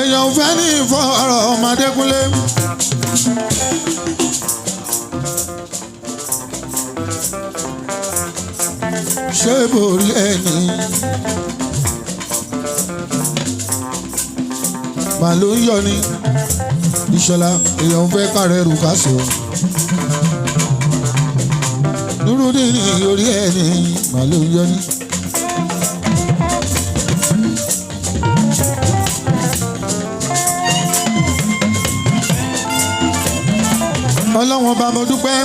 èèyàn fẹ́ ní ìfọ̀rọ̀ ọmọdékúnlé. ṣé borí ẹni màá ló ń yọ ni ìṣọ̀lá èèyàn fẹ́ kárẹ̀ rù ká sọ. dúró ní orí ẹni màá ló ń yọ ni. ọlọ́wọ́n bá mo dúpẹ́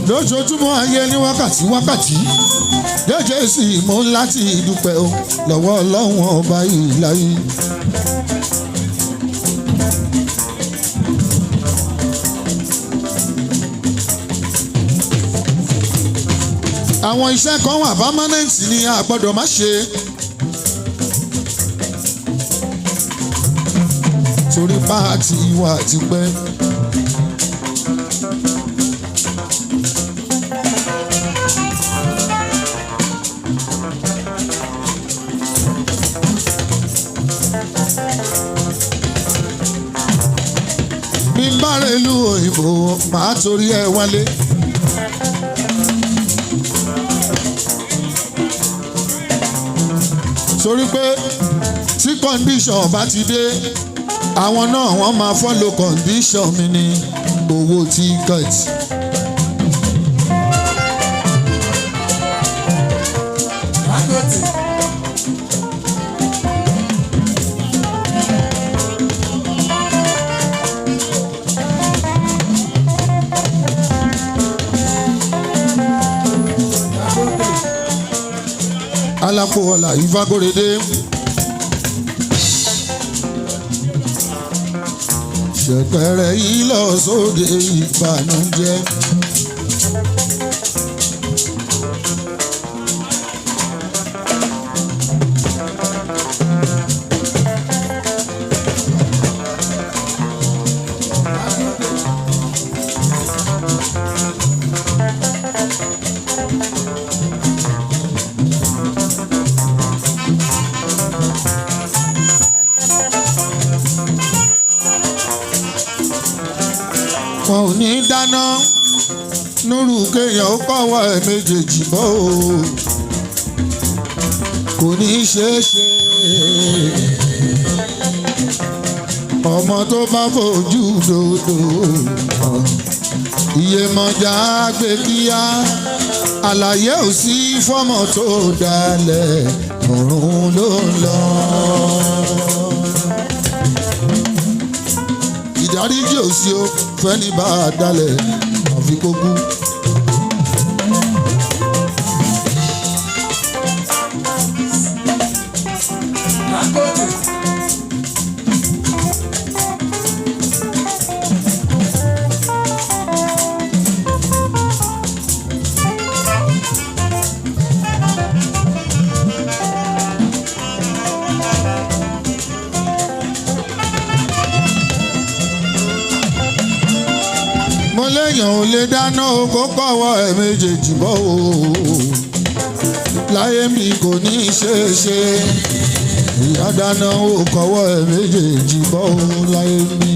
lójoojúmọ́ ayé ní wákàtí jẹ́jẹ́ sí mo láti dúpẹ́ o lọ́wọ́ ọlọ́wọ́n ọba yìí láyé. àwọn iṣẹ́ kan wà permanent ni a gbọ́dọ̀ má ṣe. torí páàtì wà tipẹ́. bí n bá rẹ̀ ìlú òyìnbó màá torí ẹ̀ wálé. torí pé tí condition bá ti dé àwọn náà wọ́n máa follow condition mi ní owó ticket. alápò ọ̀la ìfagorede. ṣẹ̀kẹ̀rẹ̀ yìí lọ sóde ìbànújẹ́. wọn ò ní dáná nírú kéèyàn ó kọ́wọ́ ẹ̀ méjèèjì bọ́ o kò ní ṣeé ṣe ọmọ tó bá fojú dodo Iyemọja gbé kíá àlàyé ò sí fọ́mọ tó dalẹ̀ ọ̀run ló ń lọ. ìdáríjì ò sí o fẹ́ni bá a dalẹ̀ àfi kó kú. léèyàn ò lè dáná oko kọ́wọ́ ẹ̀ méjèèjì bọ́ o láyé mi kò ní í ṣeé ṣe ìyá dáná ò kọ́wọ́ ẹ̀ méjèèjì bọ́ o láyé mi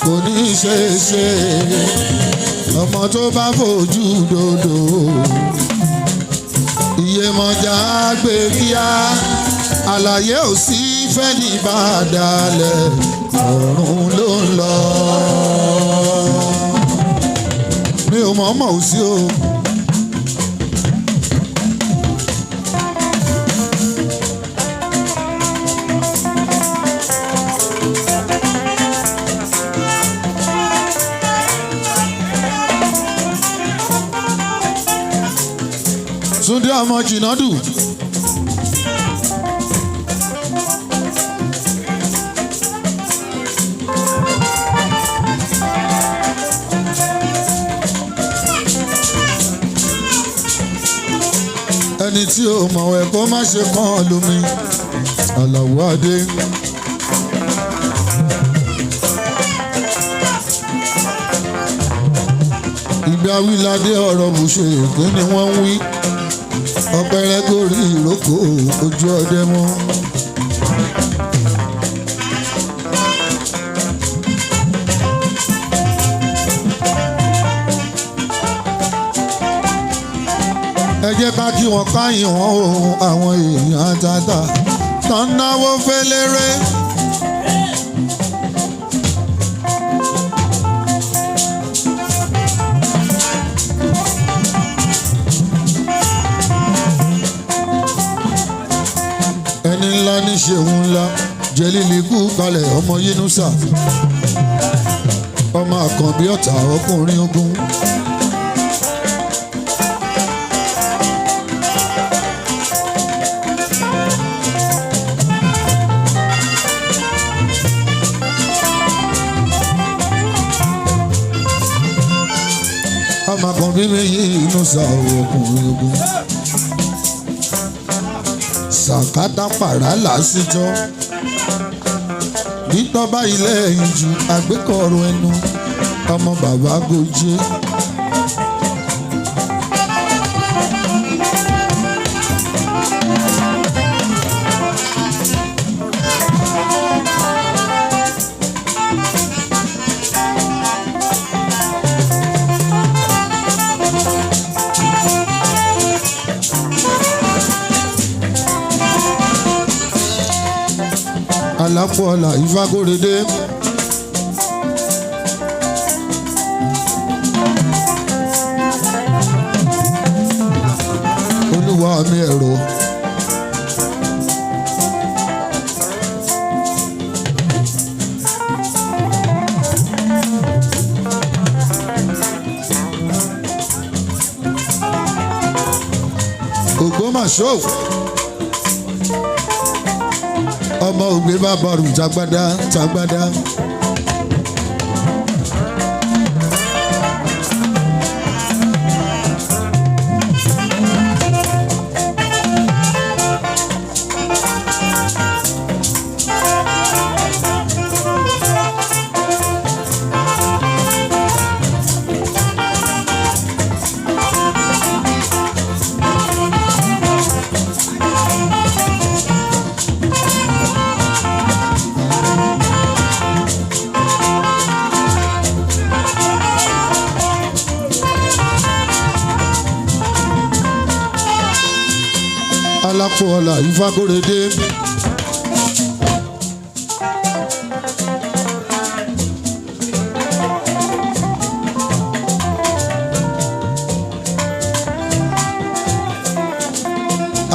kò ní í ṣeé ṣe ọmọ tó bá fojú dodo Iyemọja gbé kíá àlàyé ò sí fẹ́ni bá dalẹ̀ ọ̀run ló ń lọ. mi ò mọ̀ ọ́ sí o. Túndé ọmọ Jìnàdù. ẹni tí ó mọ̀wé kó má ṣe kàn lómi Àlàó Adé. ìgbà wíládé ọ̀rọ̀ bùṣe èké ni wọ́n ń wí ọ̀pẹ̀rẹ̀ gorí ìrókò ojú ọdẹ mọ́. ẹ jẹ́ ká kí wọ́n káyìn wọ́n ohun àwọn èèyàn àtàtà tán náwó fẹ́lẹ́rẹ́. ẹni ńlá ní ṣeun ńlá jẹ́lílì kú kalẹ̀ ọmọ Yínúsà ọmọ àkànbí ọ̀tá ọkùnrin ogun. ọmọ àkànbí méjì Yínúsà ọkùnrin ogun. sàkátà pàrà lásìjọ nítọ́ba ilé ẹ̀yìn ju àgbékọ̀ọ́rọ̀ ẹnu ọmọ bàbá gojé. Alápọ̀ọ́lá Ifákóredé. Olúwa mi ẹ̀rọ. Ògbómọ̀ṣọ́. ọmọ ògbé bá bọ̀rù tagbádá tagbádá. Alápọ̀ọ́lá Ifákóredé.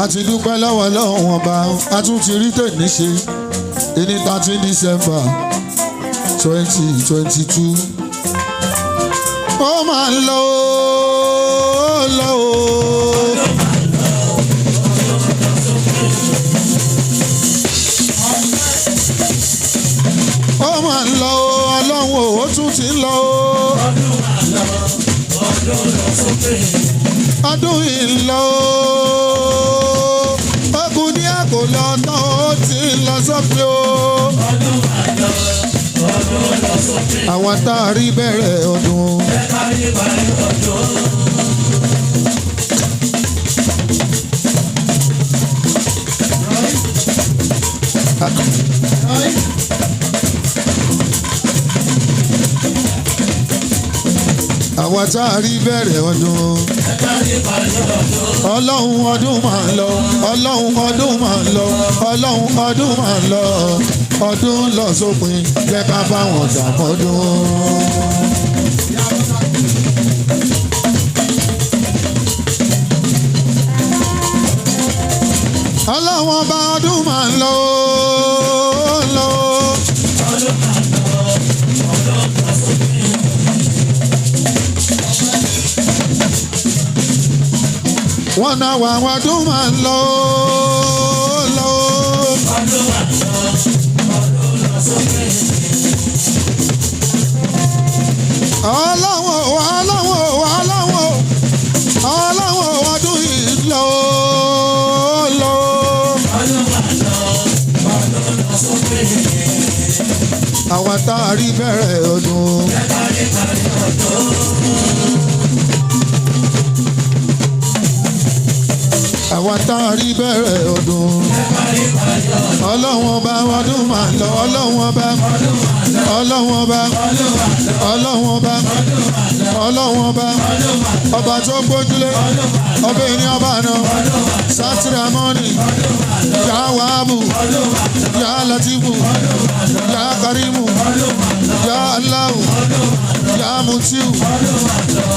a ti dúpẹ́ lọ́wọ́ lọ́wọ́ wọn bá a tún ti rí tèmi ṣe ní 13 December 2022. ó máa ń lọ ó lọ ó. ó máa ń lọ ọlọ́run ó tún ti ń lọ ọdún yìí ń lọ ogun ní àkó lọ tán ó ti ń lọ sópin o. àwọn tá a rí bẹ̀rẹ̀ ọdún. àwọn tá a rí bẹ̀rẹ̀ ọdún. ọlọ́run ọdún máa ń lọ ọlọ́run ọdún máa ń lọ ọlọ́run ọdún máa ń lọ ọdún lọ sópin jẹ́ ká bá wọn dàmọ́dún. ọlọ́run ọba ọdún máa ń lọ lọ. wọ́n náà wà àwọn ọdún máa ń lọ lọ. ọlọ́wọ́ ọdún yìí lọ lọ. àwọn tá a rí bẹ̀rẹ̀ ọdún. àwa tá a rí bẹ̀rẹ̀ ọdún. Ọlọ́run ọba ọdún máa lọ. Ọlọ́run ọba Ọlọ́run ọba Ọlọ́run ọba Ọlọ́run ọba ọba tó gbójúlé ọba ènìyàn ọba náà sátìrámọ́nì yà wàhábù yà látìbù yà kàrímù yà aláwù yà mùtíù.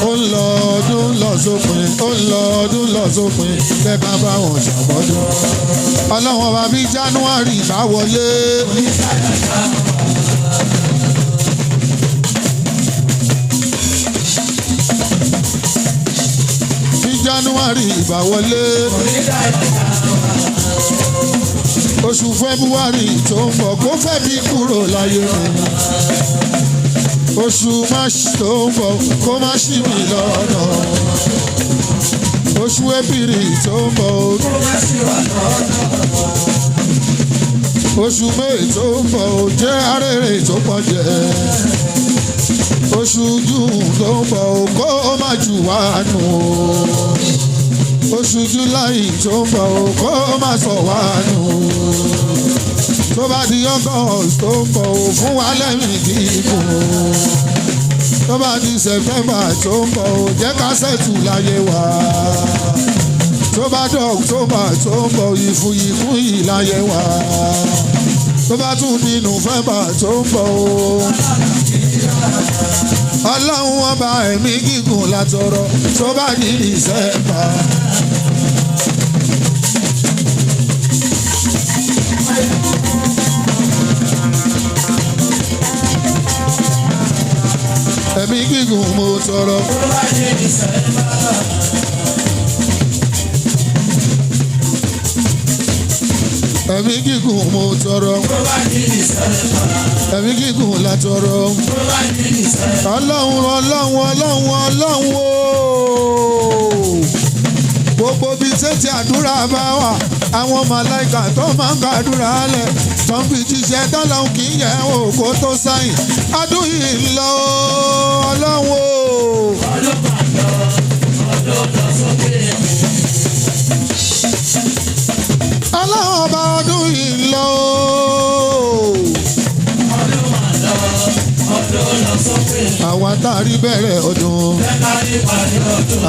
Ó ń lọ ọdún lọ sópin, ó ń lọ ọdún lọ sópin, kẹ́kọ̀ọ́ bá wọn ṣàbọ̀dún. Ọlọ́run ọba bí January bá wọlé. January ìbá wọlé, oṣù February tó ń bọ̀ kó fẹ́ bí kúrò láyé mi, oṣù March tó ń bọ̀ kó má ṣì mí lọ́nà, oṣù April tó ń bọ̀ kó má ṣì wà lọ́nà, oṣù May tó ń bọ̀ jẹ́ arére tó pọ̀ jẹ́, oṣù June tó ń bọ̀ kó má jù wá nù, oṣù July tó ń bọ̀ kó má sọ wá nù, tó bá di August tó ń bọ̀ fún wa lẹ́rìn kíkùn, tó bá di September tó ń bọ̀ jẹ́ ká ṣẹ́tù láyé wa, tó bá di October tó ń bọ̀ ìfúyìkún yìí láyé wa, tó bá tún di November tó ń bọ̀ Ọlọ́run ọba ẹ̀mí gígùn látọrọ, tó bá di December. Ẹ̀mí gígùn mo tọrọ. Ẹ̀mí gígùn mo tọrọ. Ẹ̀mí gígùn la tọrọ. Ọlọ́run Ọlọ́run Ọlọ́run Ọlọ́run ooo. Gbogbo bíi tètè àdúrà bá wà, àwọn màláìkà tó máa ń gbàdúrà lẹ̀ tó ń fi jíṣẹ́ tọ́lọ́hún kì í yẹ òkú tó sáyìn. Ọdún yìí ń lọ Ọlọ́run ooo. Ọdún máa lọ, ọdún lọ sókè. Ọlọ́run ọba ọdún yìí ń lọ ooo. Ọdún máa lọ, ọdún lọ sókè. Àwa tá a rí bẹ̀rẹ̀ ọdún.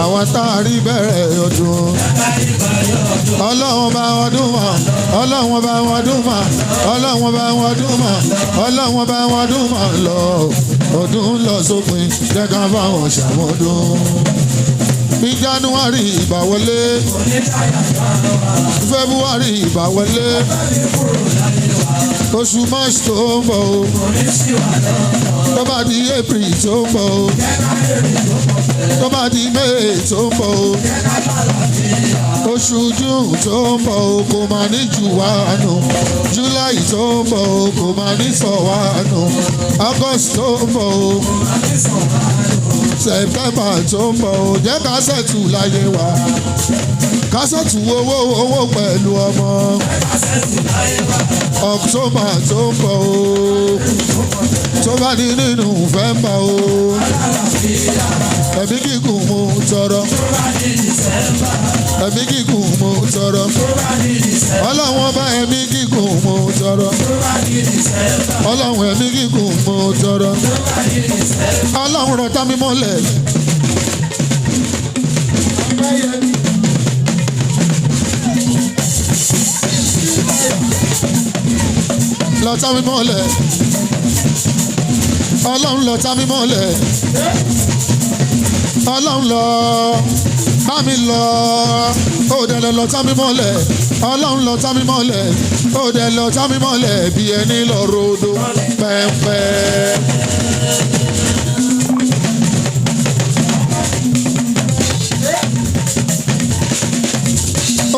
Àwa tá a rí bẹ̀rẹ̀ ọdún. Ọlọ́run ọba ọdún mà, Ọlọ́run ọba ọdún mà, Ọlọ́run ọba ọdún mà, Ọlọ́run ọba ọdún mà lọ. Ọdún lọ sópin, jẹ́ ká bá wọn ṣàmọ́dún. Bí January ìbá wọlé, February ìbá wọlé, oṣù March tó ń bọ̀ o, tó bá di April tó ń bọ̀ o, tó bá di May tó ń bọ̀ o, oṣù June tó ń bọ̀ o kò máa ní jù wá nù, July tó ń bọ̀ o kò máa ní sọ wá nù, August tó ń bọ̀ o, September tó ń bọ̀ o jẹ́ ká ṣètù láyé wa, ká ṣètù owó pẹ̀lú ọmọ, October tó ń bọ̀ o, tó bá di nínú November o, ẹ̀mí gígùn mo tọrọ, ẹ̀mí gígùn mo tọrọ, Ọlọ́run ọba ẹ̀mí gígùn mo tọrọ, Ọlọ́run ẹ̀mí gígùn mo tọrọ, Ọlọ́run rọ̀tá mi mọ́lẹ̀. Lọ́tá mi mọ́lẹ̀, Ọlọ́run lọ́tá mi mọ́lẹ̀, Ọlọ́run lọ bá mi lọ, ó dẹ̀ lọ́tá mi mọ́lẹ̀, Ọlọ́run lọ́tá mi mọ́lẹ̀, ó dẹ̀ lọ́tá mi mọ́lẹ̀ bí ẹni lọ rodo pẹ́pẹ́.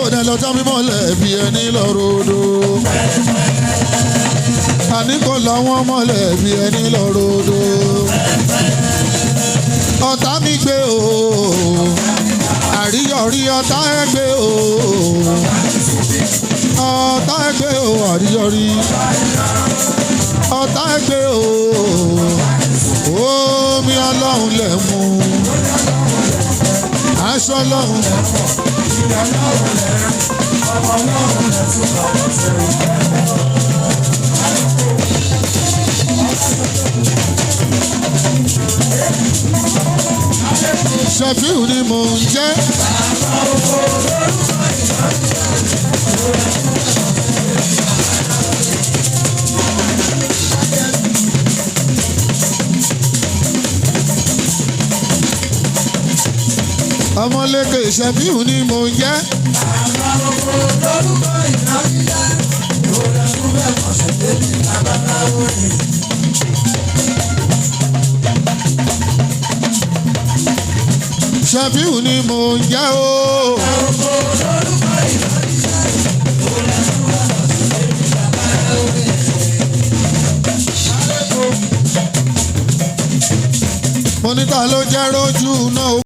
Ó dẹ̀ lọ́tá mi mọ́lẹ̀ bí ẹni lọ rodo. Àní kò lọ́wọ́ mọ́lẹ̀ bí ẹni lọ rodo. Ọ̀tá mi gbé o, àríyọ̀rí ọ̀tá ẹ gbé o, ọ̀tá ẹ gbé o, àríyọ̀rí ọ̀tá ẹ gbé o, omi Ọlọ́run lẹ̀ mú, aṣọ Ọlọ́run ọlọ́run lẹ́rú ọmọ ọlọ́run lẹ́tún bàbá sẹ́rù Ṣẹ̀fíù ni mò ń jẹ́. Ọmọléke Ṣẹ̀fíù ni mò ń jẹ́. Ṣẹ̀fíù ni mò ń jẹ́ o. Mo ní ta ló jẹ́ rójú náà ó